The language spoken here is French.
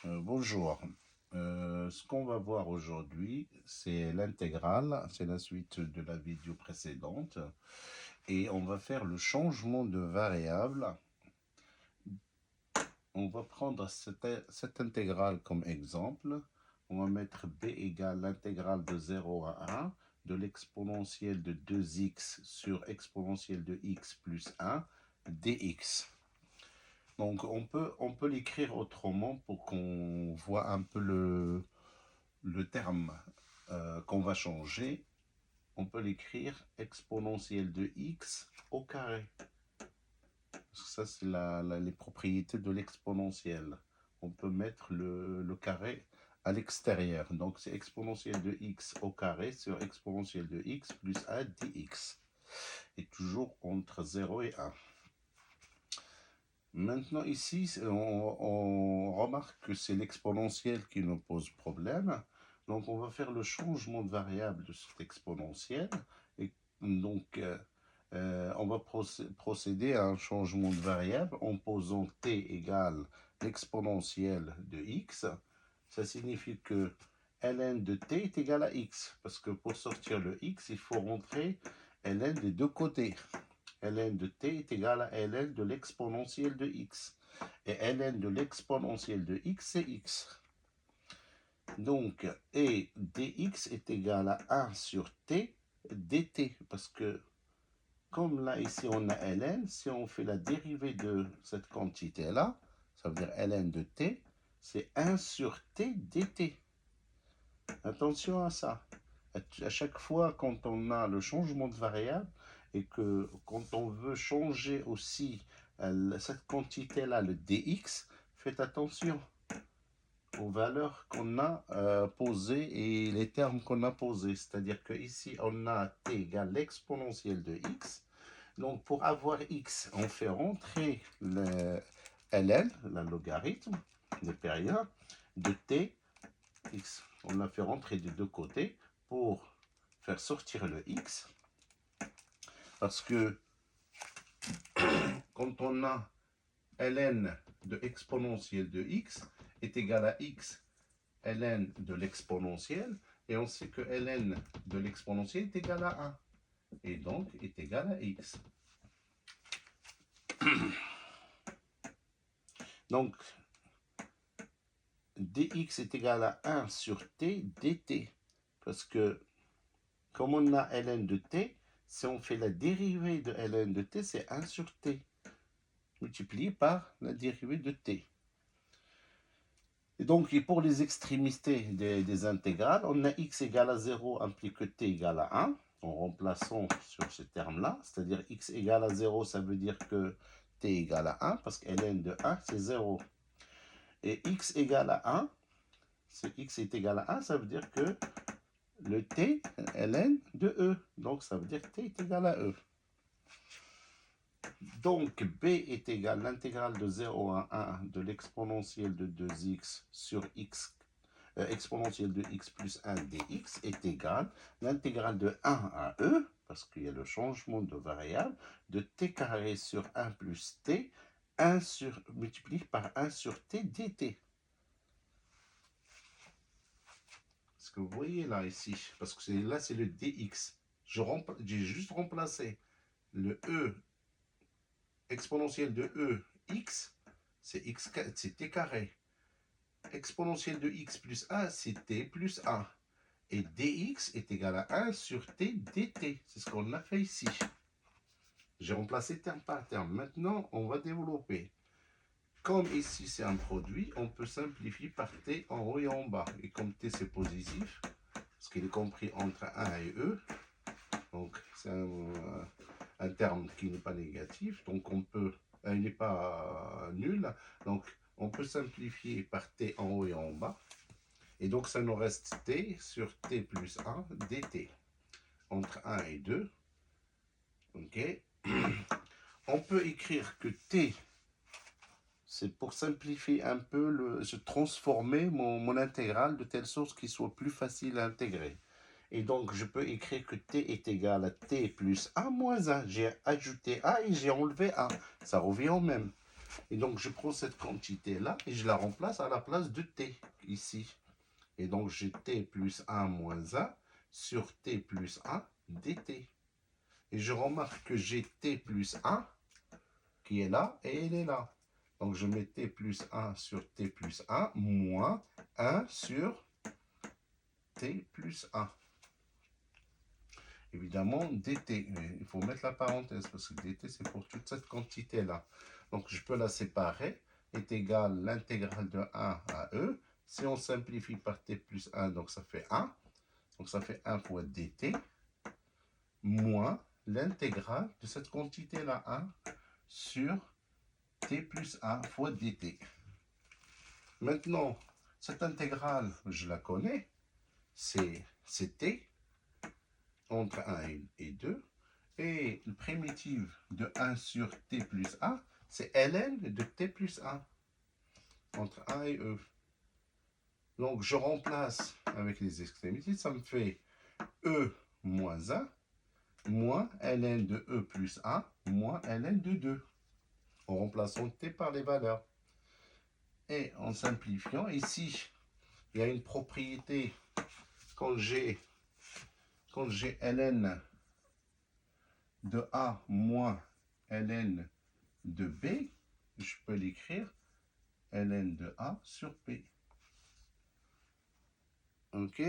Bonjour. Ce qu'on va voir aujourd'hui, c'est l'intégrale, c'est la suite de la vidéo précédente, et on va faire le changement de variable. On va prendre cette intégrale comme exemple. On va mettre b égale l'intégrale de 0 à 1 de l'exponentielle de 2x sur exponentielle de x plus 1 dx. Donc on peut l'écrire autrement pour qu'on voit un peu le terme qu'on va changer. On peut l'écrire exponentielle de x au carré. Ça, c'est les propriétés de l'exponentielle. On peut mettre le carré à l'extérieur. Donc, c'est exponentielle de x au carré sur exponentielle de x plus 1 dx. Et toujours entre 0 et 1. Maintenant, ici, on remarque que c'est l'exponentielle qui nous pose problème. Donc, on va faire le changement de variable de cette exponentielle. Et donc, on va procéder à un changement de variable en posant t égale l'exponentielle de x. Ça signifie que ln de t est égal à x. Parce que pour sortir le x, il faut rentrer ln des deux côtés. Ln de t est égal à ln de l'exponentielle de x. Et ln de l'exponentielle de x, c'est x. Donc, et dx est égal à 1 sur t dt. Parce que, comme là, ici, on a ln, si on fait la dérivée de cette quantité-là, ça veut dire ln de t, c'est 1 sur t dt. Attention à ça. À chaque fois, quand on a le changement de variable, et que quand on veut changer aussi cette quantité-là, le dx, faites attention aux valeurs qu'on a posées et les termes qu'on a posés. C'est-à-dire que ici on a t égale l'exponentielle de x. Donc pour avoir x, on fait rentrer le ln, la logarithme de période, de t, x. On l'a fait rentrer des deux côtés pour faire sortir le x. Parce que quand on a ln de exponentielle de x est égal à x ln de l'exponentielle, et on sait que ln de l'exponentielle est égal à 1, et donc est égal à x. Donc, dx est égal à 1 sur t dt, parce que comme on a ln de t, si on fait la dérivée de ln de t, c'est 1 sur t, multiplié par la dérivée de t. Et donc, pour les extrémités des intégrales, on a x égale à 0 implique t égale à 1, en remplaçant sur ce terme-là, c'est-à-dire x égale à 0, ça veut dire que t égale à 1, parce que ln de 1, c'est 0. Et x égale à 1, x est égal à 1, ça veut dire que le t, ln de e, donc ça veut dire que t est égal à e. Donc, b est égal à l'intégrale de 0 à 1 de l'exponentielle de 2x sur x, exponentielle de x plus 1 dx est égal à l'intégrale de 1 à e, parce qu'il y a le changement de variable, de t carré sur 1 plus t, 1 sur, multiplié par 1 sur t dt. Ce que vous voyez là, ici, parce que là, c'est le dx. J'ai juste remplacé le e exponentielle de e, x, c'est t carré. Exponentielle de x plus 1, c'est t plus 1. Et dx est égal à 1 sur t dt. C'est ce qu'on a fait ici. J'ai remplacé terme par terme. Maintenant, on va développer. Comme ici, c'est un produit, on peut simplifier par t en haut et en bas. Et comme t, c'est positif, parce qu'il est compris entre 1 et e, donc c'est un terme qui n'est pas négatif, donc on peut, il n'est pas nul, donc on peut simplifier par t en haut et en bas, et donc ça nous reste t sur t plus 1 dt, entre 1 et 2, ok. On peut écrire que t, c'est pour simplifier un peu, se transformer mon intégrale de telle sorte qu'il soit plus facile à intégrer. Et donc, je peux écrire que t est égal à t plus 1 moins 1. J'ai ajouté 1 et j'ai enlevé 1. Ça revient au même. Et donc, je prends cette quantité-là et je la remplace à la place de t, ici. Et donc, j'ai t plus 1 moins 1 sur t plus 1 dt. Et je remarque que j'ai t plus 1 qui est là et elle est là. Donc, je mets t plus 1 sur t plus 1 moins 1 sur t plus 1. Évidemment, dt, il faut mettre la parenthèse parce que dt, c'est pour toute cette quantité-là. Donc, je peux la séparer, est égal l'intégrale de 1 à e. Si on simplifie par t plus 1, donc ça fait 1. Donc, ça fait 1 fois dt moins l'intégrale de cette quantité-là, 1 sur t plus 1 fois dt. Maintenant, cette intégrale, je la connais, c'est t entre 1 et 2. Et le primitive de 1 sur t plus 1, c'est ln de t plus 1 entre 1 et e. Donc, je remplace avec les extrémités, ça me fait e moins 1 moins ln de e plus 1 moins ln de 2. En remplaçant t par les valeurs. Et en simplifiant, ici, il y a une propriété quand j'ai ln de A moins ln de B, je peux l'écrire ln de A sur P. Ok?